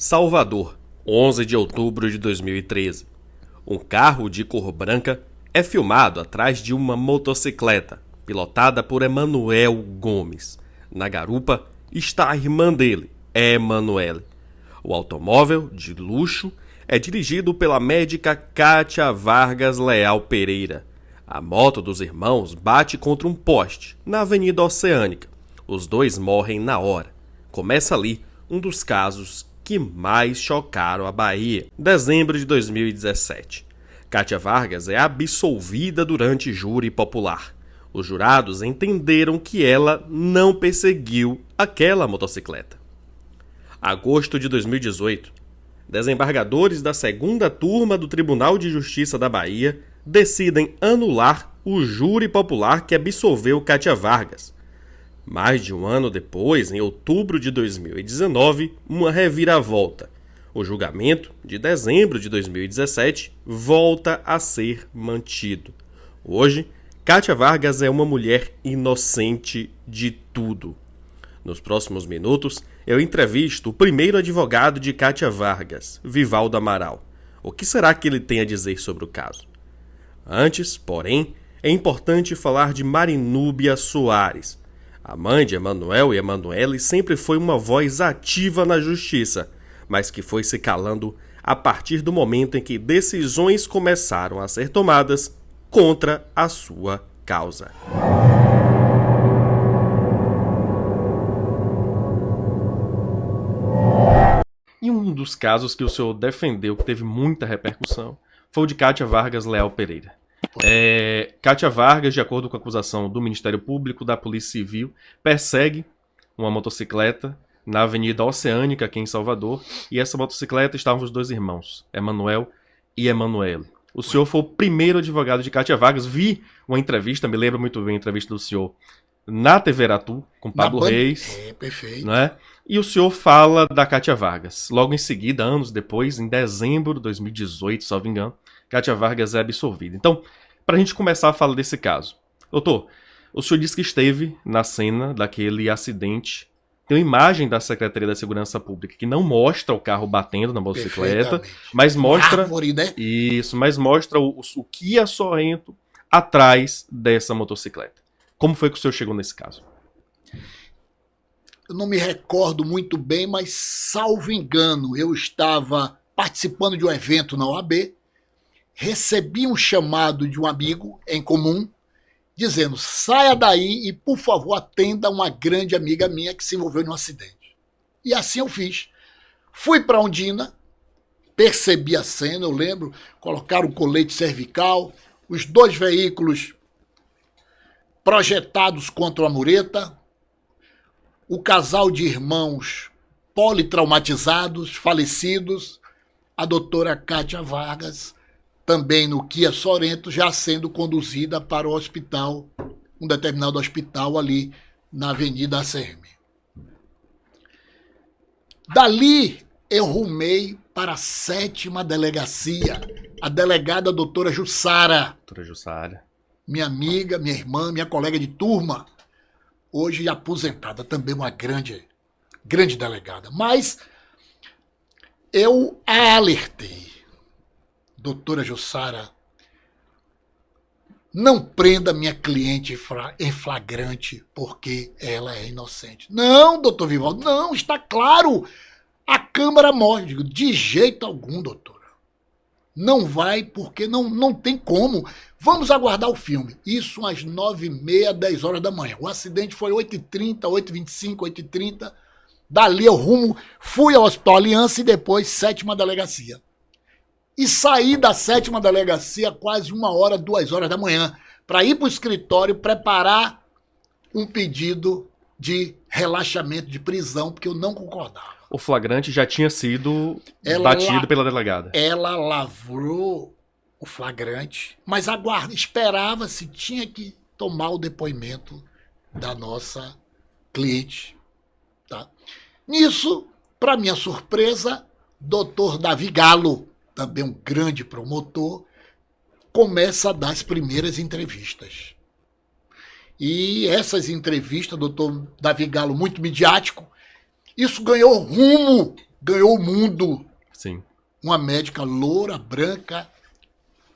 Salvador, 11 de outubro de 2013. Um carro de cor branca é filmado atrás de uma motocicleta, pilotada por Emanuel Gomes. Na garupa está a irmã dele, Emanuele. O automóvel, de luxo, é dirigido pela médica Kátia Vargas Leal Pereira. A moto dos irmãos bate contra um poste, na Avenida Oceânica. Os dois morrem na hora. Começa ali um dos casos que mais chocaram a Bahia. Dezembro de 2017. Kátia Vargas é absolvida durante júri popular. Os jurados entenderam que ela não perseguiu aquela motocicleta. Agosto de 2018. Desembargadores da segunda turma do Tribunal de Justiça da Bahia decidem anular o júri popular que absolveu Kátia Vargas. Mais de um ano depois, em outubro de 2019, uma reviravolta. O julgamento, de dezembro de 2017, volta a ser mantido. Hoje, Kátia Vargas é uma mulher inocente de tudo. Nos próximos minutos, eu entrevisto o primeiro advogado de Kátia Vargas, Vivaldo Amaral. O que será que ele tem a dizer sobre o caso? Antes, porém, é importante falar de Marinúbia Soares. A mãe de Emanuel e Emanuele sempre foi uma voz ativa na justiça, mas que foi se calando a partir do momento em que decisões começaram a ser tomadas contra a sua causa. E um dos casos que o senhor defendeu, que teve muita repercussão, foi o de Kátia Vargas Leal Pereira. Kátia Vargas, de acordo com a acusação do Ministério Público, da Polícia Civil, persegue uma motocicleta na Avenida Oceânica, aqui em Salvador, e essa motocicleta estavam os dois irmãos, Emanuel e Emanuele. O senhor foi o primeiro advogado de Kátia Vargas. Vi uma entrevista, me lembro muito bem a entrevista do senhor na TV Aratu, com Pablo Reis. Perfeito. Né? E o senhor fala da Kátia Vargas. Logo em seguida, anos depois, em dezembro de 2018, salvo engano, Kátia Vargas é absolvida. Então, para a gente começar a falar desse caso. Doutor, o senhor disse que esteve na cena daquele acidente. Tem uma imagem da Secretaria da Segurança Pública que não mostra o carro batendo na motocicleta, mas mostra árvore, né? Isso, mas mostra o Kia Sorento atrás dessa motocicleta. Como foi que o senhor chegou nesse caso? Eu não me recordo muito bem, mas salvo engano, eu estava participando de um evento na OAB, recebi um chamado de um amigo em comum, dizendo, saia daí e, por favor, atenda uma grande amiga minha que se envolveu num acidente. E assim eu fiz. Fui para Ondina, percebi a cena, eu lembro, colocaram o colete cervical, os dois veículos projetados contra a mureta, o casal de irmãos politraumatizados, falecidos, a doutora Kátia Vargas, também no Kia Sorento, já sendo conduzida para o hospital, um determinado hospital ali na Avenida ACM. Dali eu rumei para a 7ª delegacia, a delegada doutora Jussara. Doutora Jussara. Minha amiga, minha irmã, minha colega de turma, hoje aposentada, também uma grande delegada. Mas eu a alertei. Doutora Jussara, não prenda minha cliente em flagrante porque ela é inocente. Não, doutor Vivaldo, não, está claro. A Câmara mostra. Digo, de jeito algum, doutora. Não vai porque não tem como. Vamos aguardar o filme. Isso às 9h30, 10 horas da manhã. O acidente foi 8h30, 8h25, 8h30. Dali eu fui ao Hospital Aliança e depois 7ª delegacia. E saí da 7ª delegacia quase 1 hora, 2 horas da manhã, para ir para o escritório preparar um pedido de relaxamento de prisão, porque eu não concordava. O flagrante já tinha sido batido pela delegada. Ela lavrou o flagrante, mas esperava se tinha que tomar o depoimento da nossa cliente. Tá? Nisso, para minha surpresa, doutor Davi Galo, também um grande promotor, começa a dar as primeiras entrevistas. E essas entrevistas, doutor Davi Galo, muito midiático, isso ganhou rumo ganhou o mundo. Sim. Uma médica loura, branca,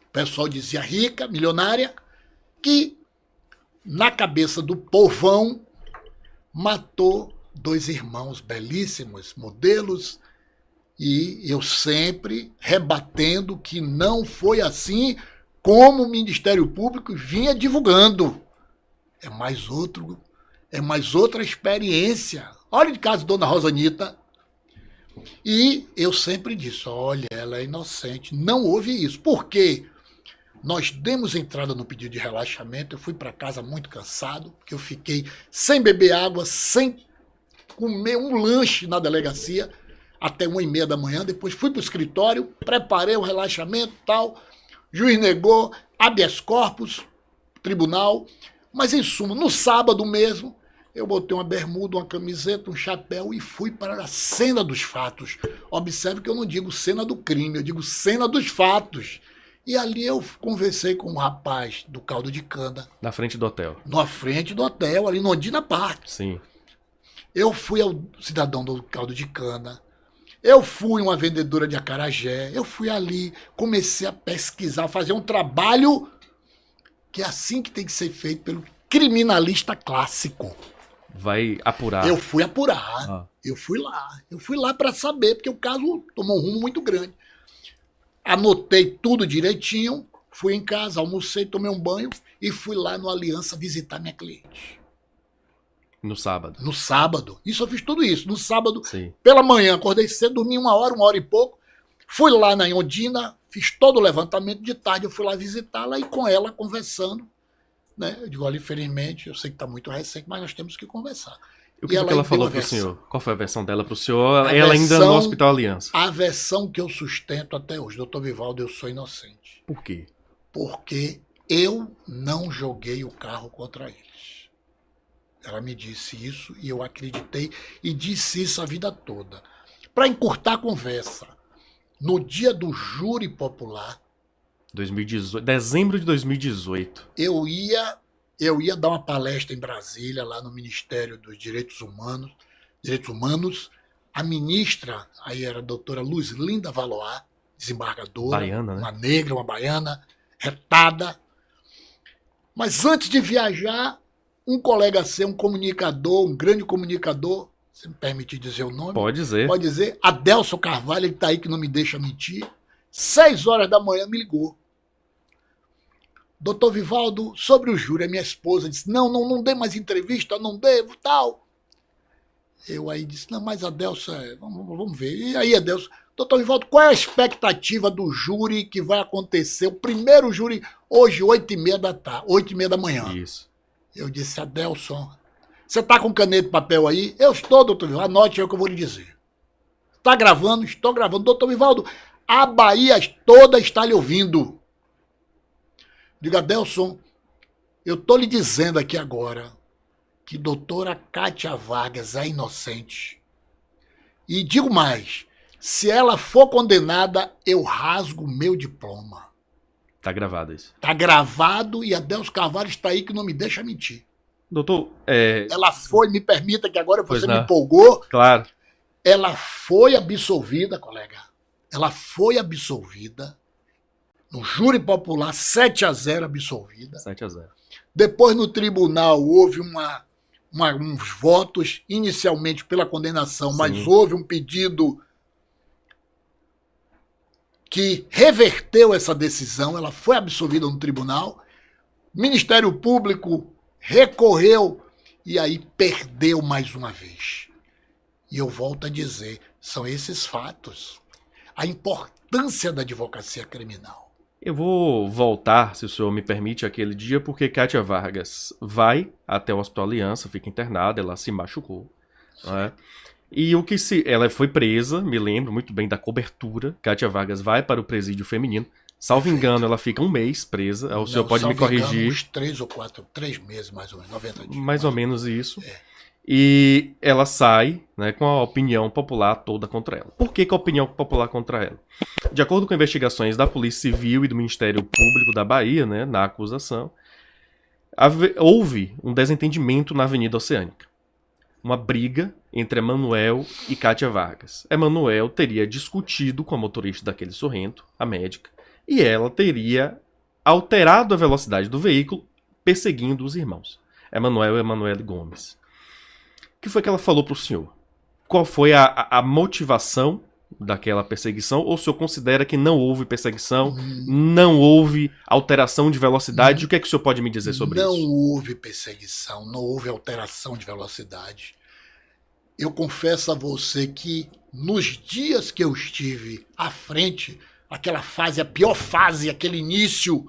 o pessoal dizia rica, milionária, que na cabeça do povão matou 2 irmãos belíssimos, modelos, e eu sempre rebatendo que não foi assim como o Ministério Público vinha divulgando. É mais outra experiência. Olha o caso de Dona Rosanita. E eu sempre disse, olha, ela é inocente. Não houve isso. Por quê? Nós demos entrada no pedido de relaxamento, eu fui para casa muito cansado, porque eu fiquei sem beber água, sem comer um lanche na delegacia, até 1h30 da manhã, depois fui para o escritório, preparei o relaxamento e tal, juiz negou, habeas corpus, tribunal, mas em suma, no sábado mesmo, eu botei uma bermuda, uma camiseta, um chapéu e fui para a cena dos fatos. Observe que eu não digo cena do crime, eu digo cena dos fatos. E ali eu conversei com um rapaz do caldo de cana. Na frente do hotel. Na frente do hotel, ali no Ondina Park. Sim. Eu fui ao cidadão do caldo de cana. Eu fui uma vendedora de acarajé. Eu fui ali, comecei a pesquisar, fazer um trabalho que é assim que tem que ser feito pelo criminalista clássico. Vai apurar. Eu fui apurar. Eu fui lá para saber, porque o caso tomou um rumo muito grande. Anotei tudo direitinho, fui em casa, almocei, tomei um banho e fui lá no Aliança visitar minha cliente. No sábado. No sábado. Isso eu fiz tudo isso. No sábado, Sim. pela manhã, acordei cedo, dormi 1 hora e pouco. Fui lá na Ondina, fiz todo o levantamento. De tarde eu fui lá visitá-la e com ela conversando. Né? Eu digo, olha, infelizmente, eu sei que está muito recente, mas nós temos que conversar. O que ela falou para o senhor? Qual foi a versão dela para o senhor? Ela ainda no Hospital Aliança. A versão que eu sustento até hoje, doutor Vivaldo, eu sou inocente. Por quê? Porque eu não joguei o carro contra eles. Ela me disse isso e eu acreditei e disse isso a vida toda. Para encurtar a conversa, no dia do júri popular... 2018, dezembro de 2018. Eu ia dar uma palestra em Brasília, lá no Ministério dos Direitos Humanos. A ministra, aí era a doutora Luzlinda Valois, desembargadora, baiana, né? Uma negra, uma baiana, retada. Mas antes de viajar, um colega seu, um comunicador, um grande comunicador, se me permitir dizer o nome? Pode dizer. Pode dizer, Adelson Carvalho, ele está aí que não me deixa mentir. 6 horas da manhã me ligou. Doutor Vivaldo, sobre o júri, a minha esposa disse, não dê mais entrevista, não devo, tal. Eu aí disse, não, mas Adelson, vamos ver. E aí, Adelson, doutor Vivaldo, qual é a expectativa do júri que vai acontecer? O primeiro júri, hoje, 8h30 da manhã. Isso. Eu disse, Adelson, você está com caneta e papel aí? Eu estou, doutor Vivaldo, anote aí o que eu vou lhe dizer. Está gravando? Estou gravando. Doutor Vivaldo, a Bahia toda está lhe ouvindo. Diga, Adelson, eu estou lhe dizendo aqui agora que doutora Kátia Vargas é inocente. E digo mais, se ela for condenada, eu rasgo o meu diploma. Tá gravado isso. Tá gravado e Adelson Carvalho está aí que não me deixa mentir. Doutor, ela foi, me permita que agora você me não. empolgou. Claro. Ela foi absolvida, colega. Ela foi absolvida. No júri popular, 7-0 absolvida. 7-0. Depois, no tribunal, houve uns votos, inicialmente pela condenação, Sim. mas houve um pedido que reverteu essa decisão. Ela foi absolvida no tribunal. O Ministério Público recorreu e aí perdeu mais uma vez. E eu volto a dizer, são esses fatos. A importância da advocacia criminal. Eu vou voltar, se o senhor me permite, aquele dia, porque Kátia Vargas vai até o Hospital Aliança, fica internada, ela se machucou. Né? E ela foi presa, me lembro muito bem da cobertura. Kátia Vargas vai para o presídio feminino. Salvo engano, ela fica 1 mês presa. O senhor pode me corrigir. Uns 3 meses, mais ou menos, 90 dias. Mais ou menos isso. E ela sai, né, com a opinião popular toda contra ela. Por que a opinião popular contra ela? De acordo com investigações da Polícia Civil e do Ministério Público da Bahia, né, na acusação, houve um desentendimento na Avenida Oceânica. uma briga entre Emanuel e Kátia Vargas. Emanuel teria discutido com a motorista daquele Sorrento, a médica, e ela teria alterado a velocidade do veículo, perseguindo os irmãos, Emanuel e Emanuele Gomes. O que foi que ela falou para o senhor? Qual foi a motivação daquela perseguição? Ou o senhor considera que não houve perseguição, não houve alteração de velocidade? O que é que o senhor pode me dizer sobre isso? Não houve perseguição, não houve alteração de velocidade. Eu confesso a você que nos dias que eu estive à frente, aquela fase, a pior fase, aquele início,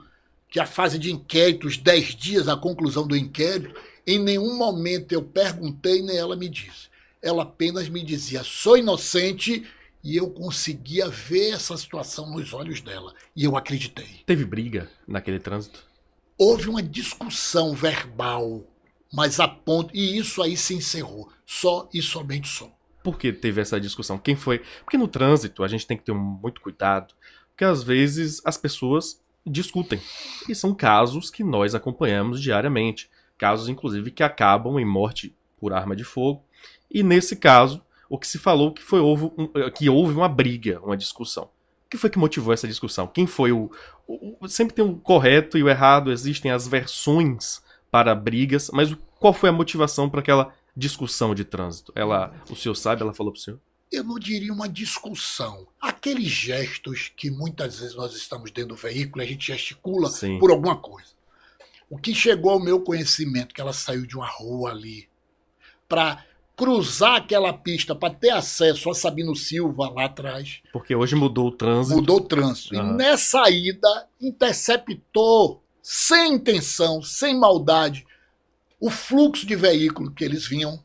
que é a fase de inquérito, os 10 dias, a conclusão do inquérito, em nenhum momento eu perguntei, nem ela me disse. Ela apenas me dizia, sou inocente, e eu conseguia ver essa situação nos olhos dela. E eu acreditei. Teve briga naquele trânsito? Houve uma discussão verbal, mas a ponto... E isso aí se encerrou. Só e somente só. Por que teve essa discussão? Quem foi? Porque no trânsito a gente tem que ter muito cuidado, porque às vezes as pessoas discutem. E são casos que nós acompanhamos diariamente. Casos, inclusive, que acabam em morte por arma de fogo. E nesse caso, o que se falou que houve uma briga, uma discussão. O que foi que motivou essa discussão? Quem foi sempre tem o correto e o errado, existem as versões para brigas, mas qual foi a motivação para aquela discussão de trânsito? O senhor sabe, ela falou para o senhor? Eu não diria uma discussão. Aqueles gestos que muitas vezes nós estamos dentro do veículo, a gente gesticula Sim. por alguma coisa. O que chegou ao meu conhecimento, que ela saiu de uma rua ali, para cruzar aquela pista, para ter acesso a Sabino Silva lá atrás. Porque hoje mudou o trânsito. Mudou o trânsito. E nessa ida, interceptou, sem intenção, sem maldade, o fluxo de veículo que eles vinham.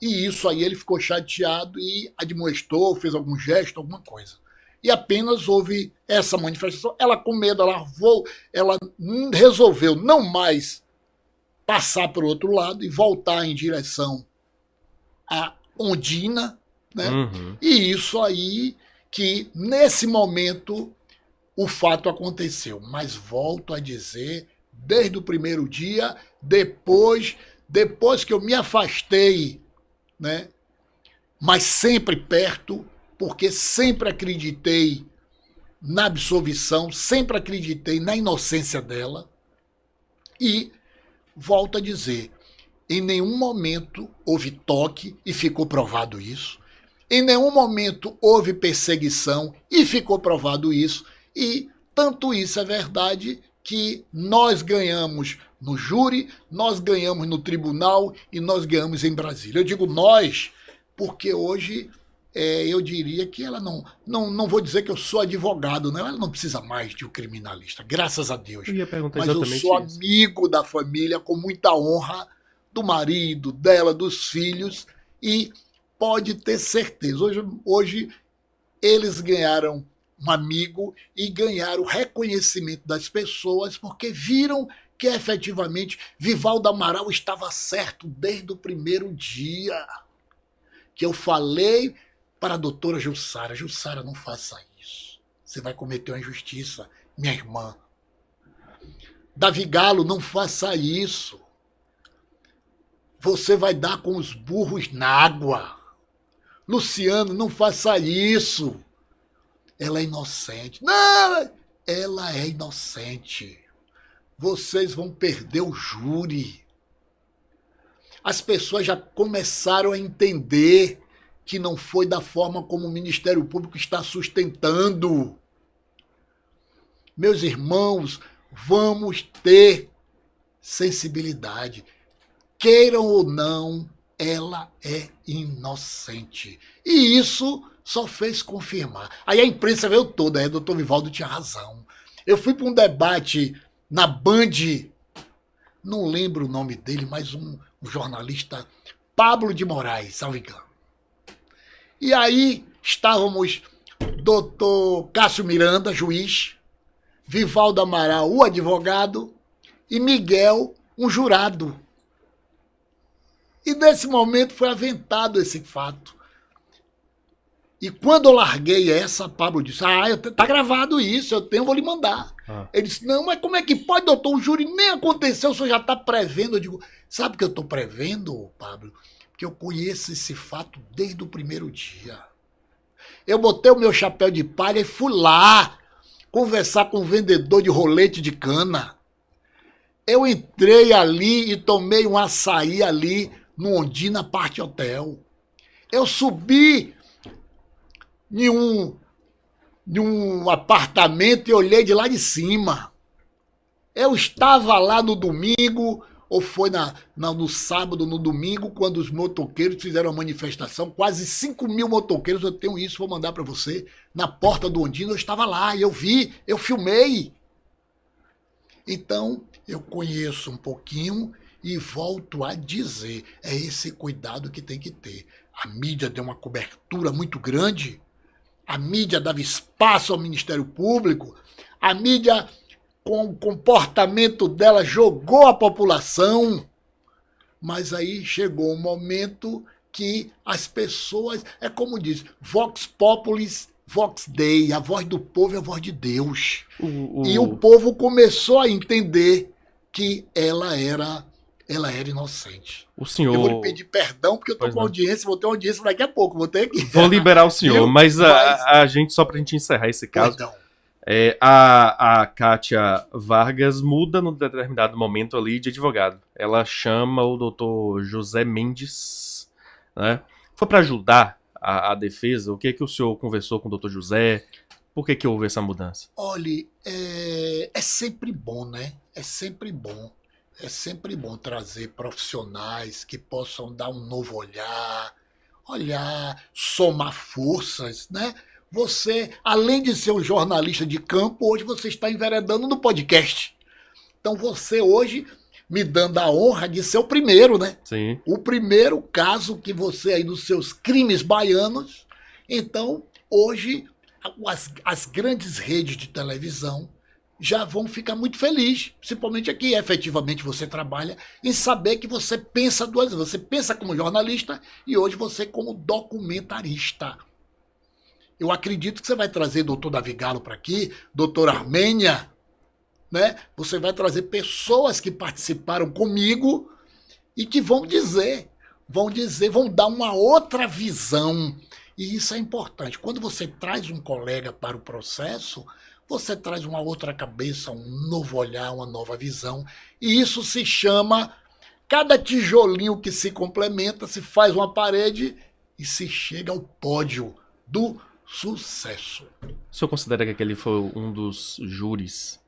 E isso aí ele ficou chateado e admoestou, fez algum gesto, alguma coisa. E apenas houve essa manifestação. Ela com medo, ela resolveu não mais passar para o outro lado e voltar em direção a Ondina, né? E isso aí que nesse momento o fato aconteceu. Mas volto a dizer, desde o primeiro dia, depois que eu me afastei, né? Mas sempre perto, porque sempre acreditei na absolvição, sempre acreditei na inocência dela. E volto a dizer, em nenhum momento houve toque, e ficou provado isso. Em nenhum momento houve perseguição, e ficou provado isso. E tanto isso é verdade que nós ganhamos no júri, nós ganhamos no tribunal e nós ganhamos em Brasília. Eu digo nós, porque hoje eu diria que ela não vou dizer que eu sou advogado, não. Ela não precisa mais de um criminalista, graças a Deus. Eu ia perguntar mas eu exatamente sou isso. amigo da família, com muita honra, do marido, dela, dos filhos, e pode ter certeza. Hoje eles ganharam um amigo e ganharam o reconhecimento das pessoas porque viram que efetivamente Vivaldo Amaral estava certo desde o primeiro dia. Que eu falei para a doutora Jussara, Jussara, não faça isso. Você vai cometer uma injustiça, minha irmã. Davi Galo, não faça isso. Você vai dar com os burros na água. Luciano, não faça isso. Ela é inocente. Não, ela é inocente. Vocês vão perder o júri. As pessoas já começaram a entender que não foi da forma como o Ministério Público está sustentando. Meus irmãos, vamos ter sensibilidade. Queiram ou não, ela é inocente. E isso só fez confirmar. Aí a imprensa veio toda, doutor Vivaldo tinha razão. Eu fui para um debate na Band, não lembro o nome dele, mas um jornalista, Pablo de Moraes, salvo engano. E aí estávamos doutor Cássio Miranda, juiz, Vivaldo Amaral, o advogado, e Miguel, um jurado. E nesse momento foi aventado esse fato. E quando eu larguei essa, Pablo disse, tá gravado isso, vou lhe mandar. Ele disse, não, mas como é que pode, doutor? O júri nem aconteceu, o senhor já está prevendo. Eu digo, sabe o que eu estou prevendo, Pablo? que eu conheço esse fato desde o primeiro dia. Eu botei o meu chapéu de palha e fui lá conversar com o vendedor de rolete de cana. Eu entrei ali e tomei um açaí ali no Ondina Party Hotel. Eu subi em um apartamento e olhei de lá de cima. Eu estava lá no domingo, ou foi no sábado, no domingo, quando os motoqueiros fizeram a manifestação, quase 5 mil motoqueiros, eu tenho isso, vou mandar para você, na porta do Ondina, eu estava lá, eu vi, eu filmei. Então, eu conheço um pouquinho e volto a dizer, é esse cuidado que tem que ter. A mídia deu uma cobertura muito grande, a mídia dava espaço ao Ministério Público, a mídia, com o comportamento dela, jogou a população, mas aí chegou um momento que as pessoas, é como diz, vox populis, vox dei, a voz do povo é a voz de Deus. E o povo começou a entender que ela era inocente. O senhor... Eu vou lhe pedir perdão, porque eu estou com audiência, vou ter uma audiência daqui a pouco, vou ter que... Vou liberar o senhor, mas a gente, só para a gente encerrar esse caso, a Kátia Vargas muda num determinado momento ali de advogado. Ela chama o doutor José Mendes, né? Foi para ajudar a defesa? O que o senhor conversou com o doutor José? Por que houve essa mudança? Olha, é sempre bom, né? É sempre bom. É sempre bom trazer profissionais que possam dar um novo olhar, somar forças, né? Você, além de ser um jornalista de campo, hoje você está enveredando no podcast. Então você hoje me dando a honra de ser o primeiro, né? Sim. O primeiro caso que você aí nos seus crimes baianos. Então, hoje, as grandes redes de televisão já vão ficar muito felizes, principalmente aqui, efetivamente você trabalha, em saber que você pensa duas vezes. Você pensa como jornalista e hoje você como documentarista. Eu acredito que você vai trazer doutor Davi Galo para aqui, doutor Armênia, né? Você vai trazer pessoas que participaram comigo e que vão dar uma outra visão. E isso é importante. Quando você traz um colega para o processo, você traz uma outra cabeça, um novo olhar, uma nova visão. E isso se chama, cada tijolinho que se complementa, se faz uma parede e se chega ao pódio do sucesso. O senhor considera que aquele foi um dos júris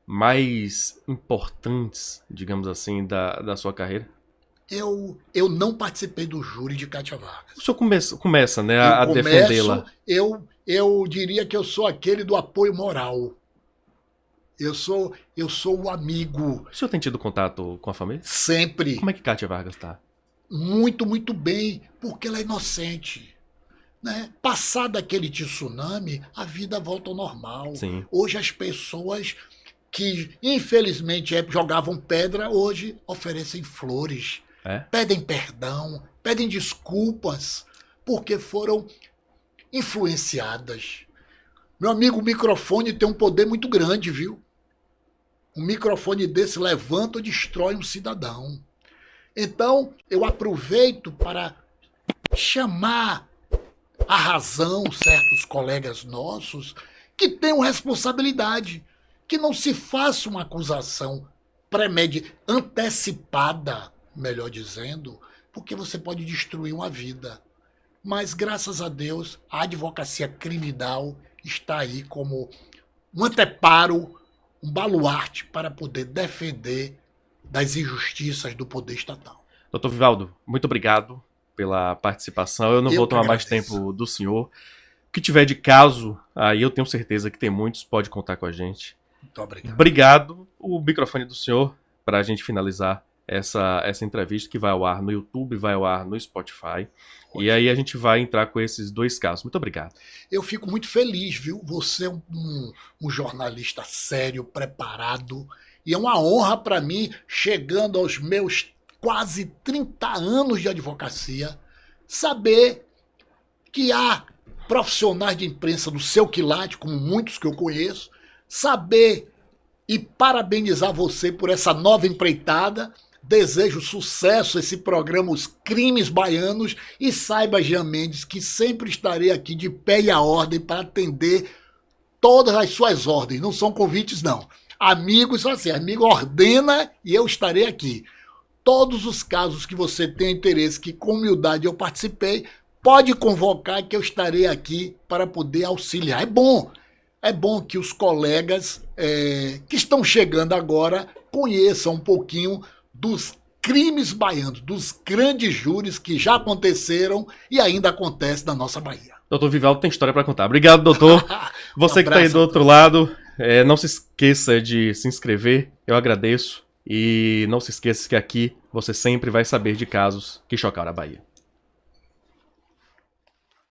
mais importantes, digamos assim, da sua carreira? Eu não participei do júri de Kátia Vargas. O senhor começa, né, a defendê-la. Eu diria que eu sou aquele do apoio moral. Eu sou o amigo. O senhor tem tido contato com a família? Sempre. Como é que Kátia Vargas está? Muito, muito bem, porque ela é inocente. Né? Passado aquele tsunami, a vida volta ao normal. Sim. Hoje as pessoas que infelizmente jogavam pedra, hoje oferecem flores, pedem perdão, pedem desculpas, porque foram influenciadas. Meu amigo, o microfone tem um poder muito grande, viu? Um microfone desse levanta ou destrói um cidadão. Então, eu aproveito para chamar a razão certos colegas nossos que tenham responsabilidade, que não se faça uma acusação antecipada, melhor dizendo, porque você pode destruir uma vida. Mas, graças a Deus, a advocacia criminal está aí como um anteparo, um baluarte para poder defender das injustiças do poder estatal. Doutor Vivaldo, muito obrigado pela participação. Eu não vou tomar mais tempo do senhor. O que tiver de caso, aí eu tenho certeza que tem muitos, pode contar com a gente. Muito obrigado. Obrigado. O microfone do senhor para a gente finalizar essa entrevista que vai ao ar no YouTube, vai ao ar no Spotify. E aí a gente vai entrar com esses dois casos. Muito obrigado. Eu fico muito feliz, viu? Você é um jornalista sério, preparado. E é uma honra para mim, chegando aos meus quase 30 anos de advocacia, saber que há profissionais de imprensa do seu quilate, como muitos que eu conheço, saber e parabenizar você por essa nova empreitada, Desejo sucesso a esse programa Os Crimes Baianos e saiba, Jean Mendes, que sempre estarei aqui de pé e à ordem para atender todas as suas ordens. Não são convites, não. Amigos, só assim, amigo ordena e eu estarei aqui. Todos os casos que você tem interesse, que com humildade eu participei, pode convocar que eu estarei aqui para poder auxiliar. É bom que os colegas que estão chegando agora conheçam um pouquinho dos crimes baianos, dos grandes júris que já aconteceram e ainda acontecem na nossa Bahia. Doutor Vivaldo tem história para contar. Obrigado, doutor. Você que está aí do outro lado, não se esqueça de se inscrever, eu agradeço. E não se esqueça que aqui você sempre vai saber de casos que chocaram a Bahia.